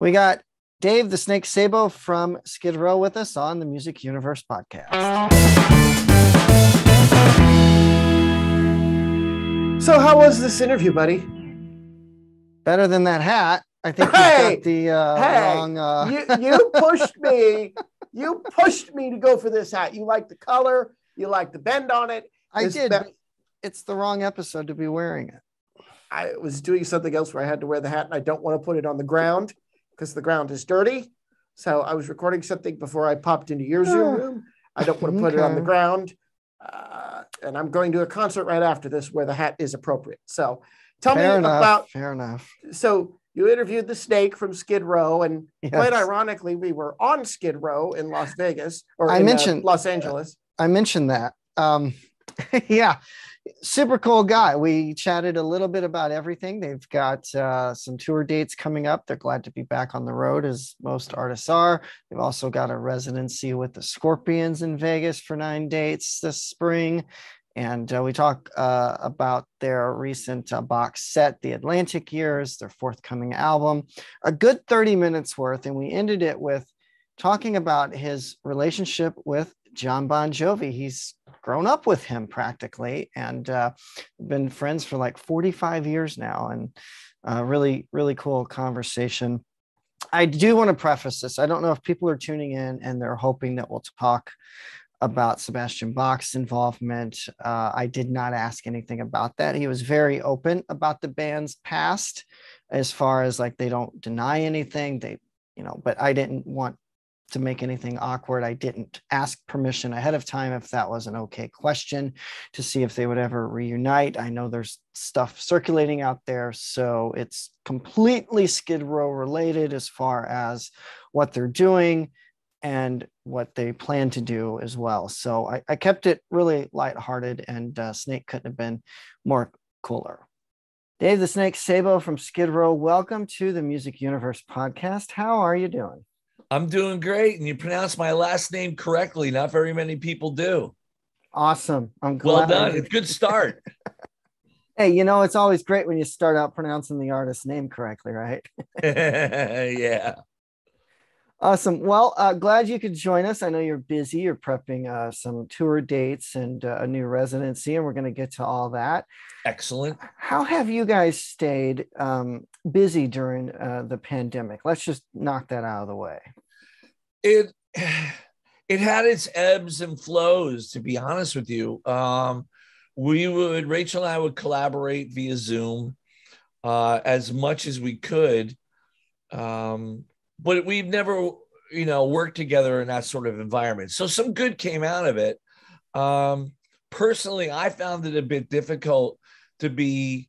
We got Dave the Snake Sabo from Skid Row with us on the Music Universe podcast. So how was this interview, buddy? Better than that hat. I think Hey, you've got the wrong. You pushed me. You pushed me to go for this hat. You like the color. You like the bend on it. I did. But it's the wrong episode to be wearing it. I was doing something else where I had to wear the hat, and I don't want to put it on the ground because the ground is dirty. So I was recording something before I popped into your Zoom room. I don't want to put it on the ground. And I'm going to a concert right after this where the hat is appropriate. So tell me about. Fair enough. So you interviewed the Snake from Skid Row, and quite ironically, we were on Skid Row in Las Vegas, or Los Angeles. I mentioned that. Yeah, super cool guy. We chatted a little bit about everything. They've got some tour dates coming up. They're glad to be back on the road, as most artists are. They've also got a residency with the Scorpions in Vegas for 9 dates this spring. And we talk about their recent box set, The Atlantic Years, their forthcoming album, a good 30 minutes worth. And we ended it with talking about his relationship with John Bon Jovi. He's grown up with him practically and been friends for like 45 years now. And really, really cool conversation. I do want to preface this. I don't know if people are tuning in and they're hoping that we'll talk about Sebastian Bach's involvement. I did not ask anything about that. He was very open about the band's past, as far as like they don't deny anything. But I didn't want to make anything awkward. I didn't ask permission ahead of time if that was an okay question to see if they would ever reunite. I know there's stuff circulating out there, so it's completely Skid Row related as far as what they're doing and what they plan to do as well. So I kept it really lighthearted, and Snake couldn't have been more cooler. Dave the Snake Sabo from Skid Row, welcome to the Music Universe podcast. How are you doing? I'm doing great, and you pronounced my last name correctly. Not very many people do. Awesome. I'm glad. Well done. Good start. Hey, it's always great when you start out pronouncing the artist's name correctly, right? Yeah. Awesome. Well, glad you could join us. I know you're busy. You're prepping some tour dates and a new residency, and we're going to get to all that. Excellent. How have you guys stayed busy during the pandemic? Let's just knock that out of the way. It had its ebbs and flows, to be honest with you. Rachel and I would collaborate via Zoom as much as we could. But we've never, worked together in that sort of environment. So some good came out of it. Personally, I found it a bit difficult to be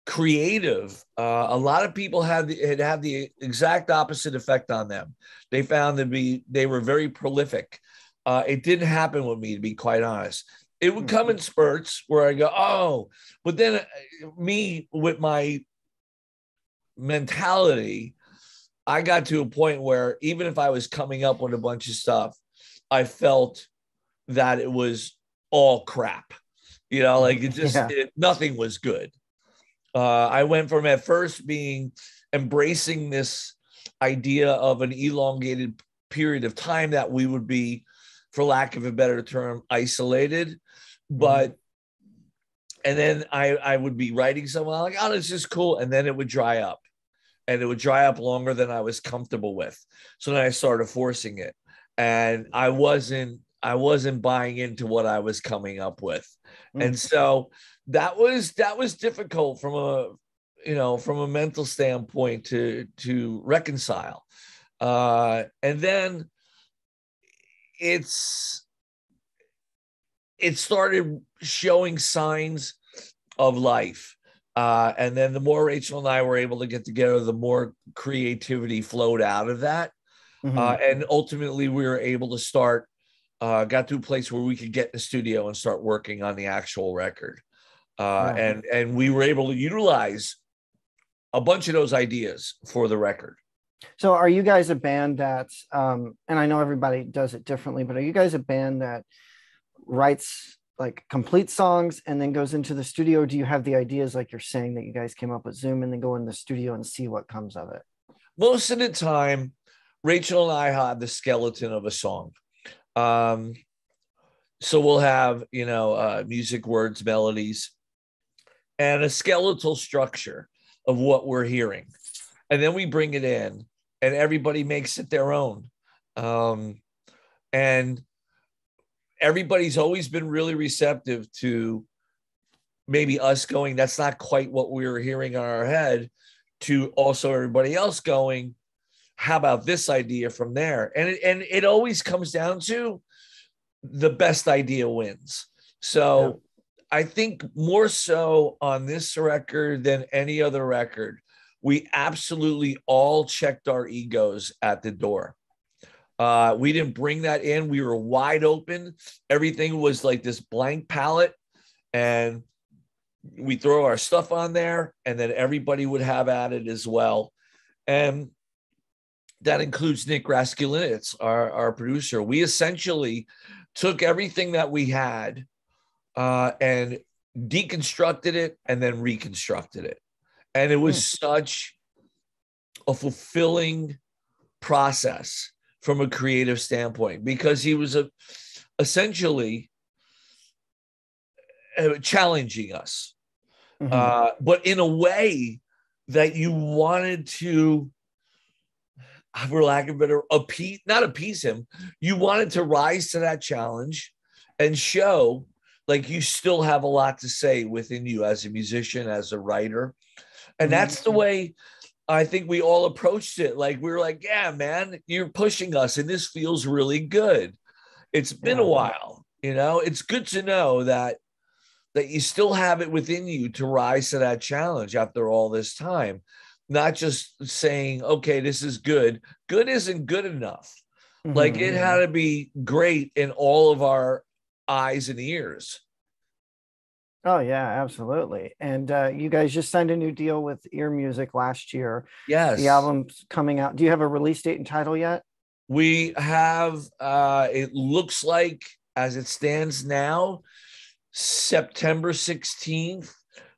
creative. A lot of people had the exact opposite effect on them. They found they were very prolific. It didn't happen with me, to be quite honest. It would come in spurts where I go, oh, but then me with my mentality, I got to a point where even if I was coming up with a bunch of stuff, I felt that it was all crap. Nothing was good. I went from at first embracing this idea of an elongated period of time that we would be, for lack of a better term, isolated. And then I would be writing something like, oh, this is cool. And then it would dry up. And it would dry up longer than I was comfortable with. So then I started forcing it. And I wasn't buying into what I was coming up with. And so that was difficult from a mental standpoint to reconcile. And then it started showing signs of life. And then the more Rachel and I were able to get together, the more creativity flowed out of that. And ultimately we were able to got to a place where we could get in the studio and start working on the actual record. And we were able to utilize a bunch of those ideas for the record. So are you guys a band that's, and I know everybody does it differently, but are you guys a band that writes like complete songs and then goes into the studio? Or do you have the ideas like you're saying that you guys came up with Zoom and then go in the studio and see what comes of it? Most of the time, Rachel and I have the skeleton of a song. So we'll have, music, words, melodies, and a skeletal structure of what we're hearing. And then we bring it in and everybody makes it their own. And everybody's always been really receptive to maybe us going, that's not quite what we were hearing in our head, to also everybody else going, how about this idea from there? And it always comes down to the best idea wins. So yeah. I think more so on this record than any other record, we absolutely all checked our egos at the door. We didn't bring that in. We were wide open. Everything was like this blank palette, and we throw our stuff on there, and then everybody would have at it as well. And that includes Nick Raskulinitz, our producer. We essentially took everything that we had and deconstructed it and then reconstructed it. And it was such a fulfilling process from a creative standpoint, because he was essentially challenging us, but in a way that you wanted to, for lack of a better, not appease him. You wanted to rise to that challenge and show like you still have a lot to say within you as a musician, as a writer. And that's the way I think we all approached it. Like, we were like, yeah, man, you're pushing us and this feels really good. It's been a while, it's good to know that you still have it within you to rise to that challenge after all this time. Not just saying, okay, this is good. Good isn't good enough. Like, it had to be great in all of our eyes and ears. Oh yeah, absolutely. And you guys just signed a new deal with Ear Music last year. Yes. The album's coming out. Do you have a release date and title yet? We have, it looks like, as it stands now, September 16th,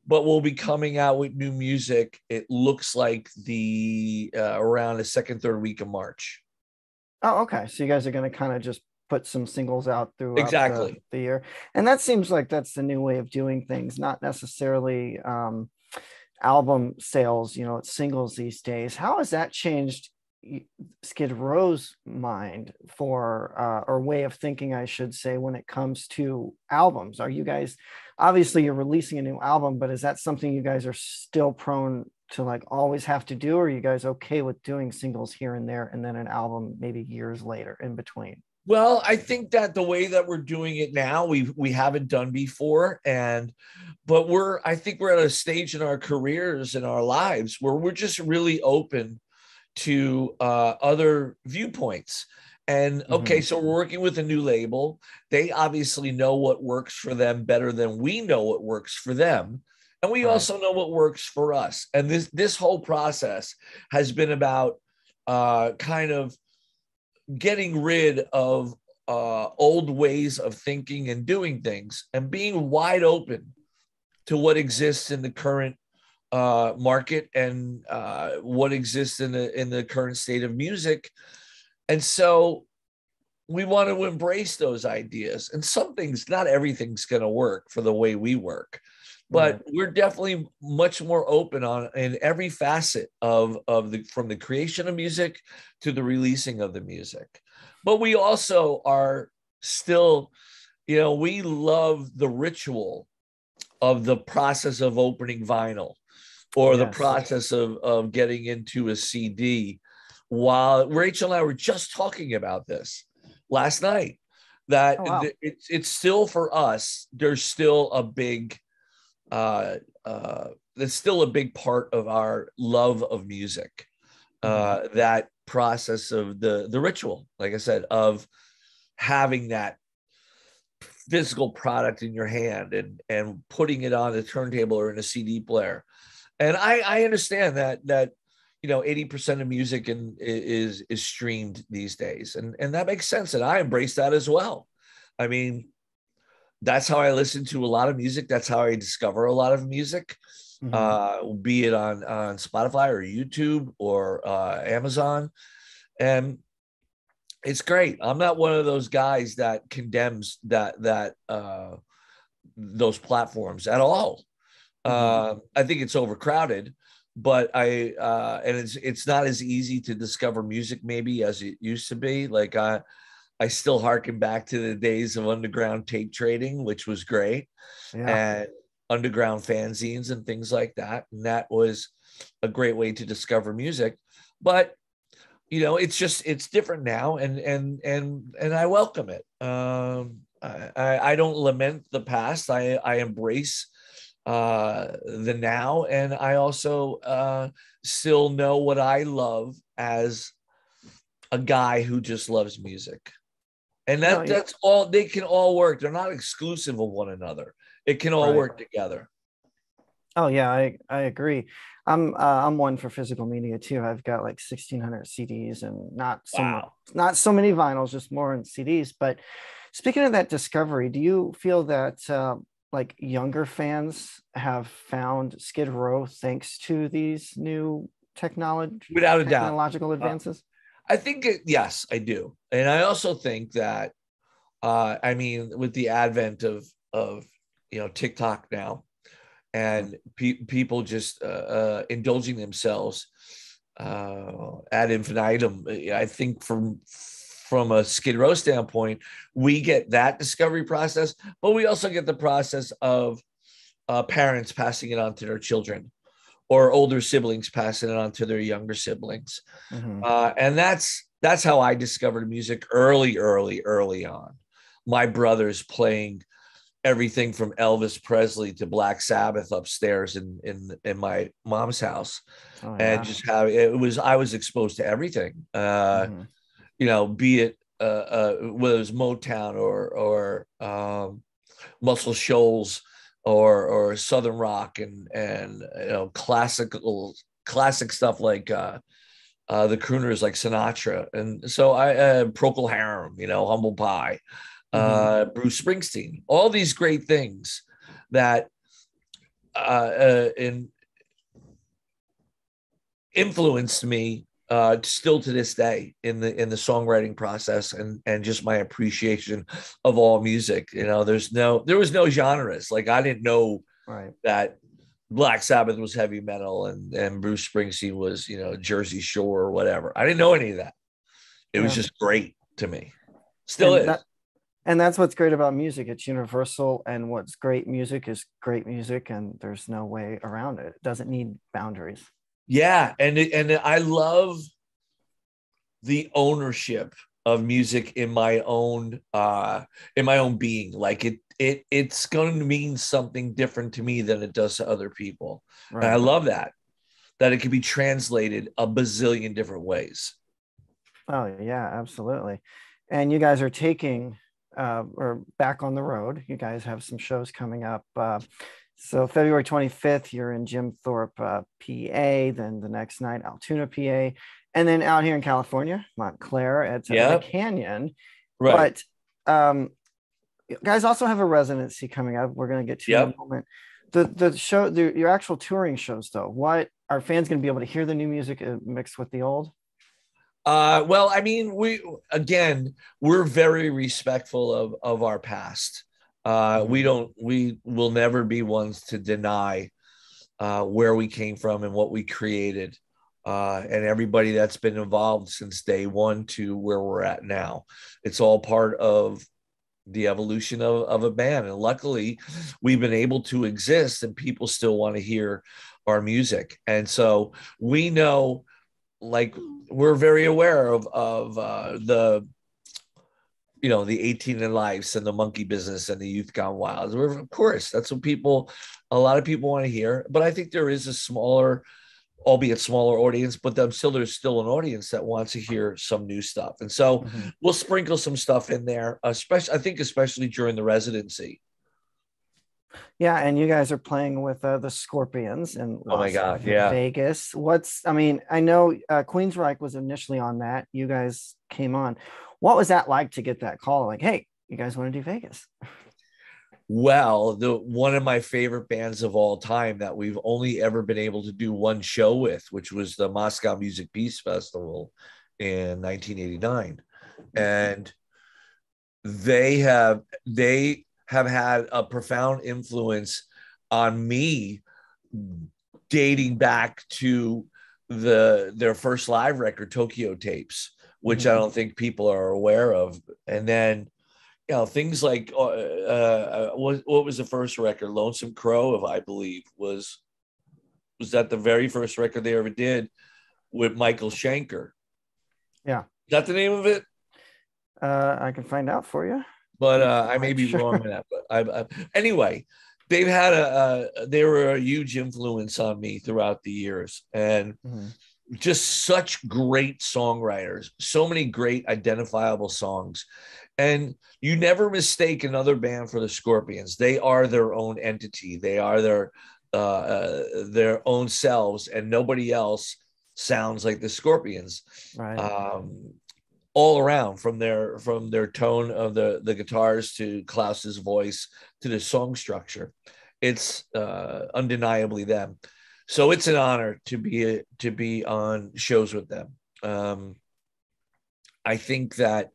but we'll be coming out with new music. It looks like around the second, third week of March. Oh, okay. So you guys are going to kind of just put some singles out throughout exactly the year. And that seems like that's the new way of doing things, not necessarily album sales, it's singles these days. How has that changed Skid Row's mind or way of thinking, I should say, when it comes to albums? Are you guys, obviously you're releasing a new album, but is that something you guys are still prone to like always have to do? Or are you guys okay with doing singles here and there and then an album maybe years later in between? Well, I think that the way that we're doing it now, we haven't done before. But I think we're at a stage in our careers and our lives where we're just really open to other viewpoints. And okay, so we're working with a new label. They obviously know what works for them better than we know what works for them. And we also know what works for us. And this whole process has been about kind of getting rid of old ways of thinking and doing things and being wide open to what exists in the current market and what exists in the current state of music. And so we want to embrace those ideas. And some things, not everything's going to work for the way we work, but we're definitely much more open in every facet from the creation of music to the releasing of the music. But we also are still, we love the ritual of the process of opening vinyl or the process of getting into a CD. While Rachel and I were just talking about this last night, that it's still, for us, there's still a big that's still a big part of our love of music. That process of the ritual, like I said, of having that physical product in your hand and putting it on a turntable or in a CD player. And I understand that 80% of music is streamed these days, and that makes sense, and I embrace that as well. I mean, that's how I listen to a lot of music. That's how I discover a lot of music, be it on Spotify or YouTube or Amazon. And it's great. I'm not one of those guys that condemns those platforms at all. I think it's overcrowded, but and it's not as easy to discover music maybe as it used to be. Like I still harken back to the days of underground tape trading, which was great, and underground fanzines and things like that. And that was a great way to discover music. But it's different now, and I welcome it. I don't lament the past. I embrace the now, and I also still know what I love as a guy who just loves music. And that's all. They can all work. They're not exclusive of one another. It can all work together. Oh yeah, I agree. I'm one for physical media too. I've got like 1,600 CDs and not so many vinyls, just more in CDs. But speaking of that discovery, do you feel that like younger fans have found Skid Row thanks to these new without a doubt, technological advances? I think yes, I do, and I also think that with the advent of TikTok now, and people just indulging themselves ad infinitum. I think from a Skid Row standpoint, we get that discovery process, but we also get the process of parents passing it on to their children, or older siblings passing it on to their younger siblings. And that's how I discovered music early on. My brothers playing everything from Elvis Presley to Black Sabbath upstairs in my mom's house. And just how I was exposed to everything, be it whether it was Motown or Muscle Shoals or Southern rock and classic stuff like the crooners like Sinatra. And so Procol Harum, Humble Pie, Bruce Springsteen, all these great things that influenced me still to this day in the songwriting process and just my appreciation of all music. There was no genres. Like I didn't know that Black Sabbath was heavy metal and Bruce Springsteen was, Jersey Shore or whatever. I didn't know any of that. It was just great to me. Still is. And that's what's great about music. It's universal, and what's great music is great music, and there's no way around it. It doesn't need boundaries. Yeah, and I love the ownership of music in my own being. Like it's going to mean something different to me than it does to other people. And I love that it can be translated a bazillion different ways. Oh yeah, absolutely. And you guys are taking or back on the road. You guys have some shows coming up. So February 25th, you're in Jim Thorpe, PA. Then the next night, Altoona, PA. And then out here in California, Montclair at the Canyon. Right. But guys also have a residency coming up. We're going to get to in a moment. The show, your actual touring shows, though, what are fans going to be able to hear the new music mixed with the old? Well, I mean, we're very respectful of our past. We will never be ones to deny where we came from and what we created, and everybody that's been involved since day one to where we're at now. It's all part of the evolution of a band, and luckily we've been able to exist and people still want to hear our music. And so we know, like, we're very aware of the 18 and Lives and the Monkey Business and the Youth Gone Wild. Of course, that's what a lot of people want to hear. But I think there is a smaller, albeit smaller audience, but there's still an audience that wants to hear some new stuff. And so we'll sprinkle some stuff in there, especially during the residency. Yeah, and you guys are playing with the Scorpions in Vegas. I know Queensryche was initially on that. You guys came on. What was that like to get that call? Like, hey, you guys want to do Vegas? Well, the one of my favorite bands of all time that we've only ever been able to do one show with, which was the Moscow Music Peace Festival in 1989. And they have had a profound influence on me, dating back to their first live record, Tokyo Tapes, which I don't think people are aware of. And then, things like what was the first record? Lonesome Crow, I believe, was that the very first record they ever did with Michael Schenker. Yeah. Is that the name of it? I can find out for you. But I may be wrong on that. But anyway, they were a huge influence on me throughout the years, and just such great songwriters, so many great identifiable songs. And you never mistake another band for the Scorpions. They are their own entity. They are their own selves, and nobody else sounds like the Scorpions. Right. All around, from their tone of the guitars to Klaus's voice to the song structure, it's undeniably them. So it's an honor to be on shows with them. I think that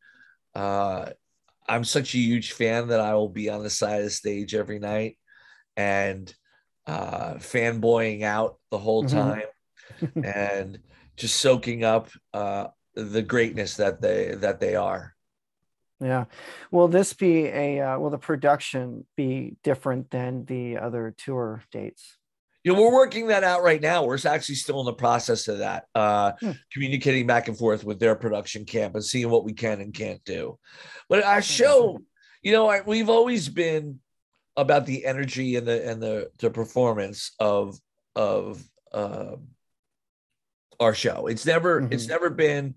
I'm such a huge fan that I will be on the side of the stage every night and fanboying out the whole time and just soaking up the greatness that they are. Yeah. Will this be will the production be different than the other tour dates? We're working that out right now. We're actually still in the process of that, communicating back and forth with their production camp and seeing what we can and can't do. But our show, we've always been about the energy and the performance of our show. It's never been.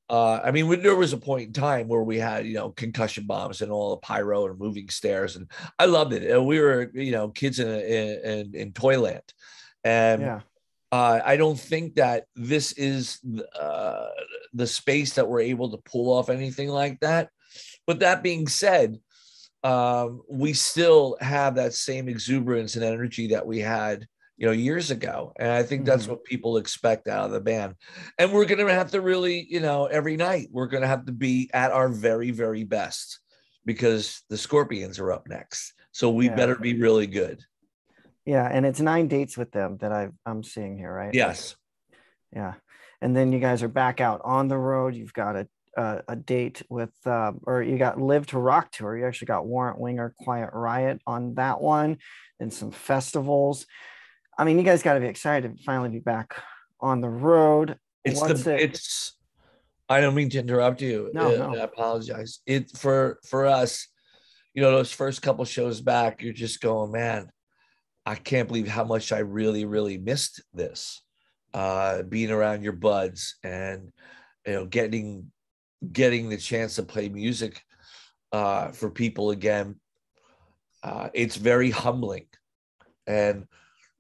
There was a point in time where we had, concussion bombs and all the pyro and moving stairs, and I loved it. We were, kids in Toyland, and I don't think that this is the space that we're able to pull off anything like that. But that being said, we still have that same exuberance and energy that we had years ago. And I think that's what people expect out of the band. And we're going to have to really, every night we're going to have to be at our very, very best, because the Scorpions are up next. So we better be really good. Yeah. And it's 9 dates with them that I'm seeing here, right? Yes. Yeah. And then you guys are back out on the road. You've got a date with, or you got Live to Rock tour. You actually got Warrant Winger, Quiet Riot on that one, and some festivals. You guys got to be excited to finally be back on the road. I don't mean to interrupt you. No. I apologize. For us, those first couple shows back, you're just going, man, I can't believe how much I really, really missed this. Being around your buds and, getting the chance to play music for people again. It's very humbling. And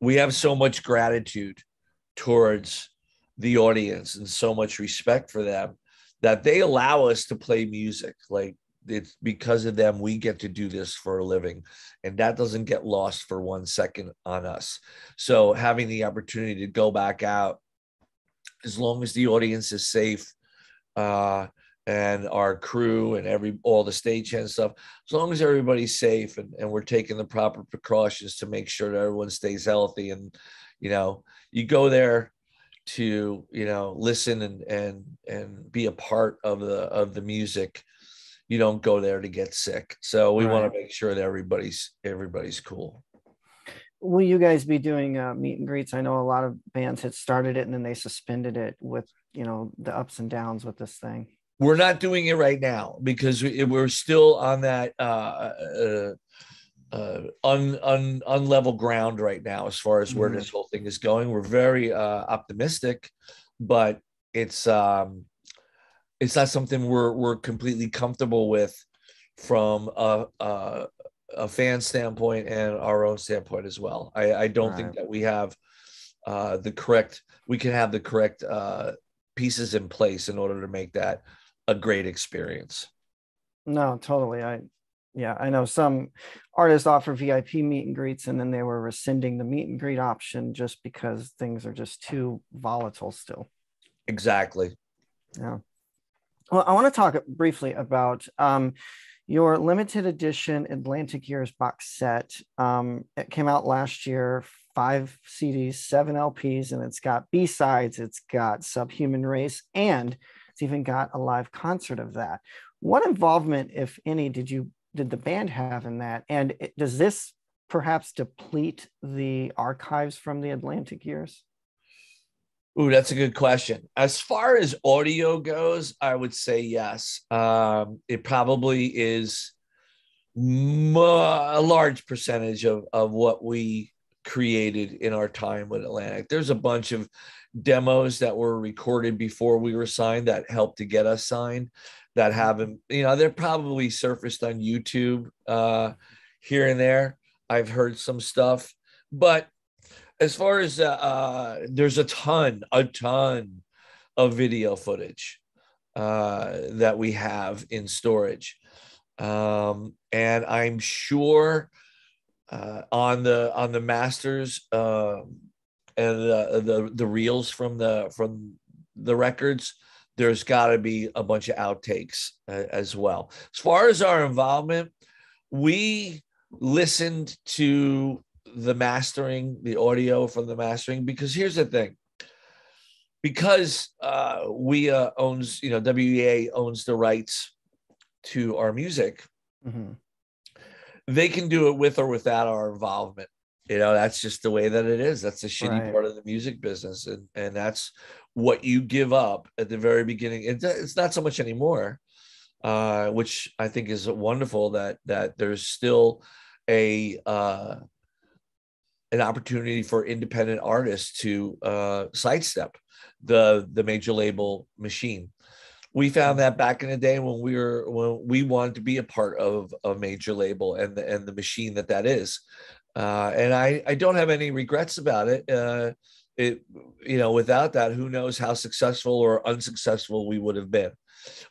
we have so much gratitude towards the audience and so much respect for them that they allow us to play music. Like, it's because of them we get to do this for a living, and that doesn't get lost for 1 second on us. So having the opportunity to go back out, as long as the audience is safe, and our crew and all the stagehand stuff, as long as everybody's safe and we're taking the proper precautions to make sure that everyone stays healthy. And, you go there to, listen and be a part of the music. You don't go there to get sick. So we want to make sure that everybody's cool. Will you guys be doing meet and greets? I know a lot of bands had started it and then they suspended it with, the ups and downs with this thing. We're not doing it right now because we're still on that unlevel ground right now as far as where this whole thing is going. We're very optimistic, but it's not something we're completely comfortable with from a fan standpoint and our own standpoint as well. I don't think that we have we can have the correct pieces in place in order to make that a great experience. No, totally. Yeah, I know some artists offer VIP meet and greets, and then they were rescinding the meet and greet option just because things are just too volatile still. Exactly. Yeah. Well, I want to talk briefly about your limited edition Atlantic Years box set. It came out last year, 5 CDs, 7 LPs, and it's got B-sides, it's got Subhuman Race, and it's even got a live concert of that. What involvement, if any, did the band have in that? And does this perhaps deplete the archives from the Atlantic Years? Ooh, that's a good question. As far as audio goes, I would say yes. It probably is a large percentage of what we created in our time with Atlantic. There's a bunch of demos that were recorded before we were signed that helped to get us signed that haven't, they're probably surfaced on YouTube here and there. I've heard some stuff, but as far as there's a ton of video footage that we have in storage, and I'm sure on the masters and the reels from the records, there's got to be a bunch of outtakes as well. As far as our involvement, we listened to the mastering, the audio from the mastering, because here's the thing. Because we owns, WEA owns the rights to our music, mm-hmm. They can do it with or without our involvement. That's just the way that it is. That's the shitty part of the music business. And that's what you give up at the very beginning. It's not so much anymore, which I think is wonderful that there's still an opportunity for independent artists to sidestep the major label machine. We found that back in the day when we wanted to be a part of a major label and the machine that is. And I don't have any regrets about it. Without that, who knows how successful or unsuccessful we would have been.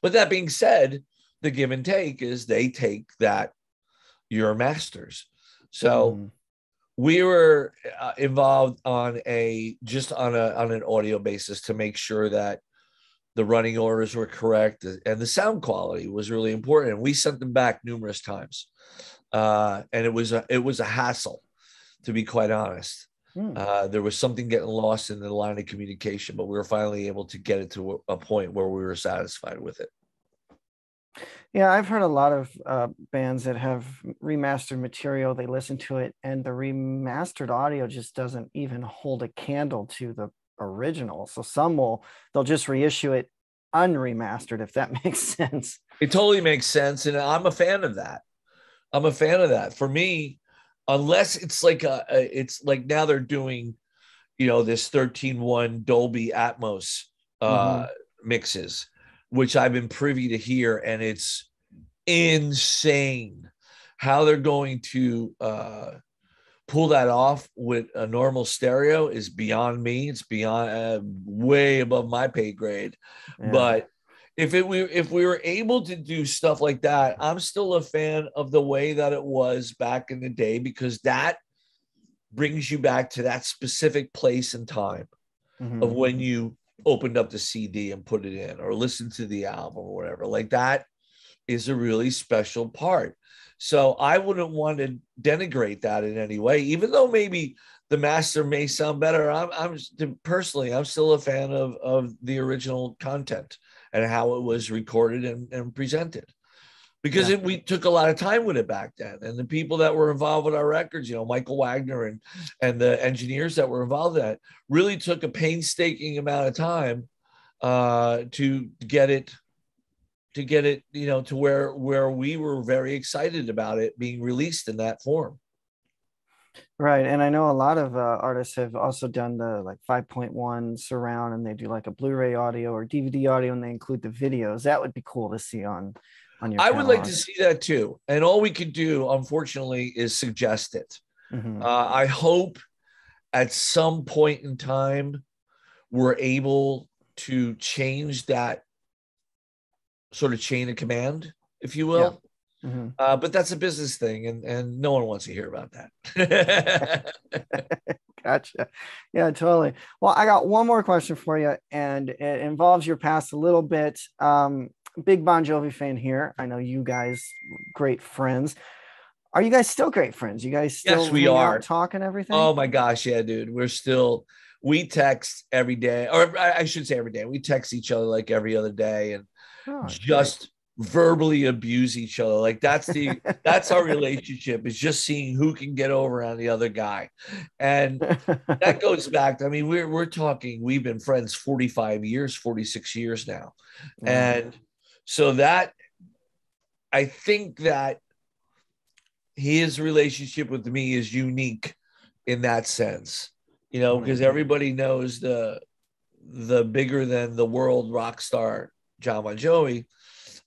With that being said, the give and take is they take that your masters. So we were involved on an audio basis to make sure that the running orders were correct and the sound quality was really important. And we sent them back numerous times, and it was a hassle, to be quite honest. There was something getting lost in the line of communication, but we were finally able to get it to a point where we were satisfied with it. Yeah, I've heard a lot of bands that have remastered material. They listen to it, and the remastered audio just doesn't even hold a candle to the original. So they'll just reissue it unremastered, if that makes sense. It totally makes sense, and I'm a fan of that. For me, unless it's like it's like now they're doing, this 13.1 Dolby Atmos mixes, which I've been privy to hear, and it's insane how they're going to pull that off with a normal stereo is beyond me. It's beyond way above my pay grade. Yeah. But if we were able to do stuff like that, I'm still a fan of the way that it was back in the day, because that brings you back to that specific place and time of when you opened up the CD and put it in, or listened to the album or whatever. Like, that is a really special part. So I wouldn't want to denigrate that in any way, even though maybe the master may sound better. I'm still a fan of the original content and how it was recorded and presented, because we took a lot of time with it back then. And the people that were involved with our records, Michael Wagner and the engineers that were involved in that, really took a painstaking amount of time to get it, to where we were very excited about it being released in that form. Right. And I know a lot of artists have also done the 5.1 surround, and they do like a Blu-ray audio or DVD audio, and they include the videos. That would be cool to see on your I would like to see that too. And all we could do, unfortunately, is suggest it. I hope at some point in time we're able to change that sort of chain of command, if you will. But that's a business thing, and no one wants to hear about that. Gotcha. Yeah, totally. Well, I got one more question for you, and it involves your past a little bit. Big Bon Jovi fan here. I know you guys great friends. Are you guys still great friends? You guys still Yes, we hang are. out, talk, and everything? Oh my gosh, yeah, dude. We text every day, or I should say every day. We text each other like every other day, and just verbally abuse each other. Like that's our relationship, is just seeing who can get over on the other guy. And that goes back to, I mean, we're talking, we've been friends 45 years, 46 years now. And so that, I think that his relationship with me is unique in that sense, you know, because everybody knows the bigger than the world rock star John Bon Jovi.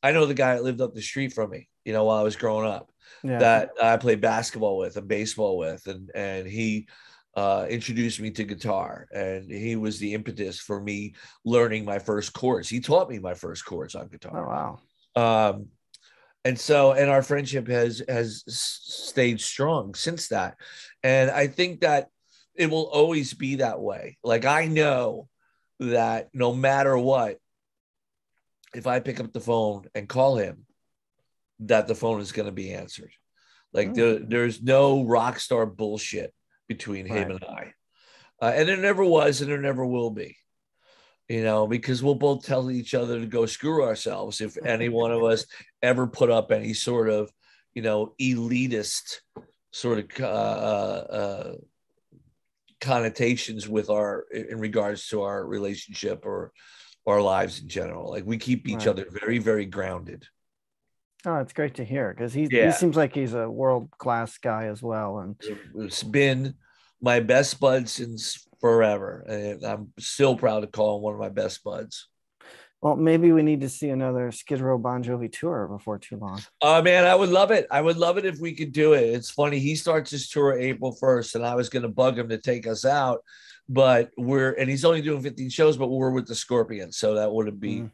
I know the guy that lived up the street from me, you know, while I was growing up, that I played basketball with and baseball with, and he introduced me to guitar, and he was the impetus for me learning my first chords. He taught me my first chords on guitar. Oh, wow. And our friendship has stayed strong since that. And I think that it will always be that way. Like, I know that no matter what, if I pick up the phone and call him, that the phone is going to be answered. Like there's no rock star bullshit between him and I. And there never was, and there never will be. You know, because we'll both tell each other to go screw ourselves if any one of us ever put up any sort of, you know, elitist sort of connotations with in regards to our relationship or our lives in general. Like, we keep each other very, very grounded. Oh, it's great to hear, because he seems like he's a world-class guy as well. And it's been my best bud since forever, and I'm still proud to call him one of my best buds. Well, maybe we need to see another Skid Row Bon Jovi tour before too long. Oh man, I would love it. I would love it if we could do it. It's funny, he starts his tour April 1st, and I was going to bug him to take us out, but he's only doing 15 shows, but we're with the Scorpions, so that wouldn't be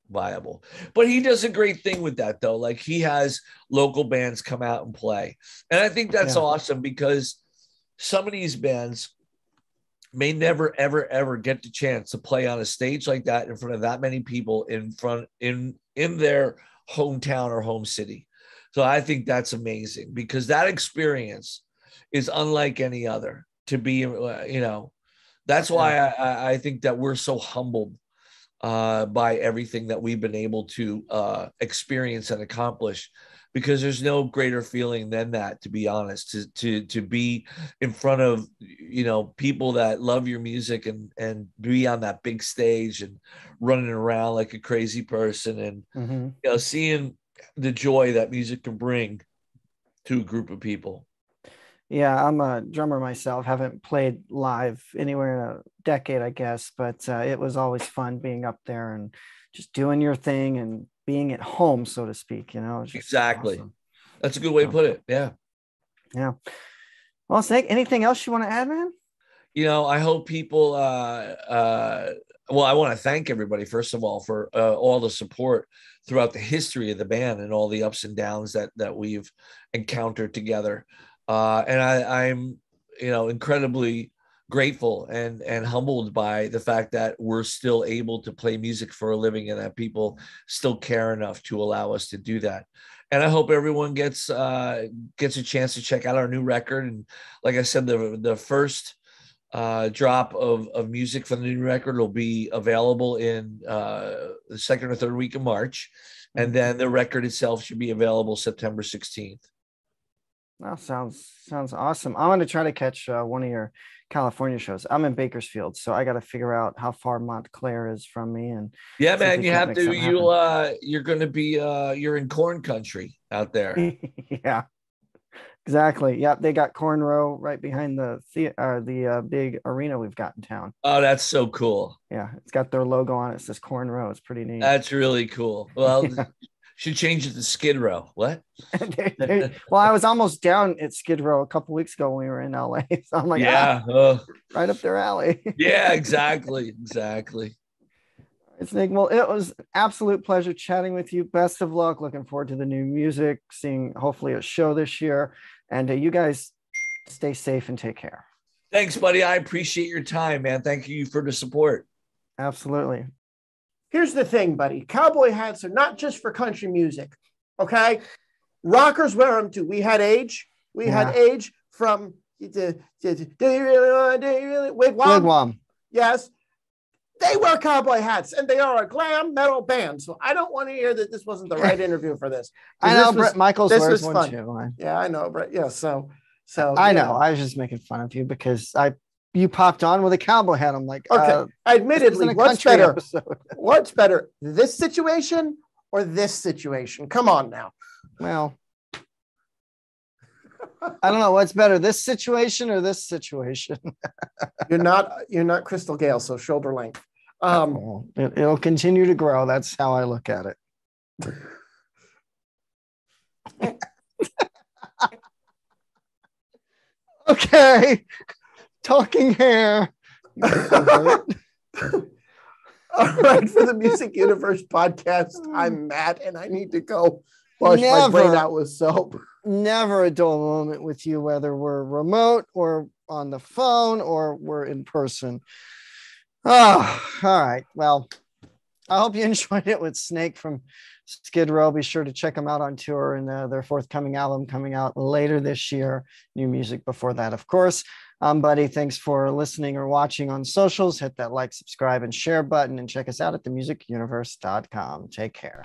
viable. But he does a great thing with that, though. Like, he has local bands come out and play, and I think that's awesome, because some of these bands may never, ever, ever get the chance to play on a stage like that in front of that many people in their hometown or home city. So I think that's amazing, because that experience is unlike any other. To be, you know, that's why I think that we're so humbled by everything that we've been able to experience and accomplish, because there's no greater feeling than that, to be honest, to be in front of, you know, people that love your music and be on that big stage and running around like a crazy person, and you know, seeing the joy that music can bring to a group of people. Yeah, I'm a drummer myself. Haven't played live anywhere in a decade, I guess, but it was always fun being up there and just doing your thing and being at home, so to speak, you know. Exactly. Awesome. That's a good way to put it. Yeah. Yeah. Well, Snake, anything else you want to add, man? You know, I hope people, well, I want to thank everybody, first of all, for all the support throughout the history of the band and all the ups and downs that we've encountered together. And I'm, you know, incredibly grateful and humbled by the fact that we're still able to play music for a living, and that people still care enough to allow us to do that. And I hope everyone gets a chance to check out our new record. And like I said, the first drop of music from the new record will be available in the second or third week of March. And then the record itself should be available September 16th. That sounds awesome. I'm going to try to catch one of your California shows. I'm in Bakersfield, so I got to figure out how far Montclair is from me. And yeah, man, you have to. You're going to be. You're in corn country out there. Yeah, exactly. Yep, they got Corn Row right behind the big arena we've got in town. Oh, that's so cool. Yeah, it's got their logo on it. It says Corn Row. It's pretty neat. That's really cool. Well. Yeah. Should change it to Skid Row. What? Well, I was almost down at Skid Row a couple weeks ago when we were in LA. So I'm like, yeah, right up their alley. Yeah, exactly. Snake. Well, it was an absolute pleasure chatting with you. Best of luck. Looking forward to the new music, seeing hopefully a show this year. And you guys stay safe and take care. Thanks, buddy. I appreciate your time, man. Thank you for the support. Absolutely. Here's the thing, buddy. Cowboy hats are not just for country music, okay? Rockers wear them too. We had Age. We had Age from Do You Really Wigwam? Yes. They wear cowboy hats, and they are a glam metal band. So I don't want to hear that this wasn't the right interview for this. I know Brett Michaels wears one too. Yeah, I know, Brett. Yeah, so I know. I was just making fun of you because you popped on with a cowboy hat. I'm like, okay. Admittedly, what's better? What's better, this situation or this situation? Come on now. Well, I don't know what's better, this situation or this situation. You're not Crystal Gale, so shoulder length. It'll continue to grow. That's how I look at it. Okay. Talking hair. All right, for the Music Universe podcast, I'm Matt, and I need to go wash my brain out with soap. Never a dull moment with you, whether we're remote or on the phone or we're in person. Oh, all right. Well, I hope you enjoyed it with Snake from Skid Row. Be sure to check them out on tour and their forthcoming album coming out later this year. New music before that, of course. Buddy, thanks for listening or watching on socials. Hit that like, subscribe, and share button, and check us out at themusicuniverse.com. Take care.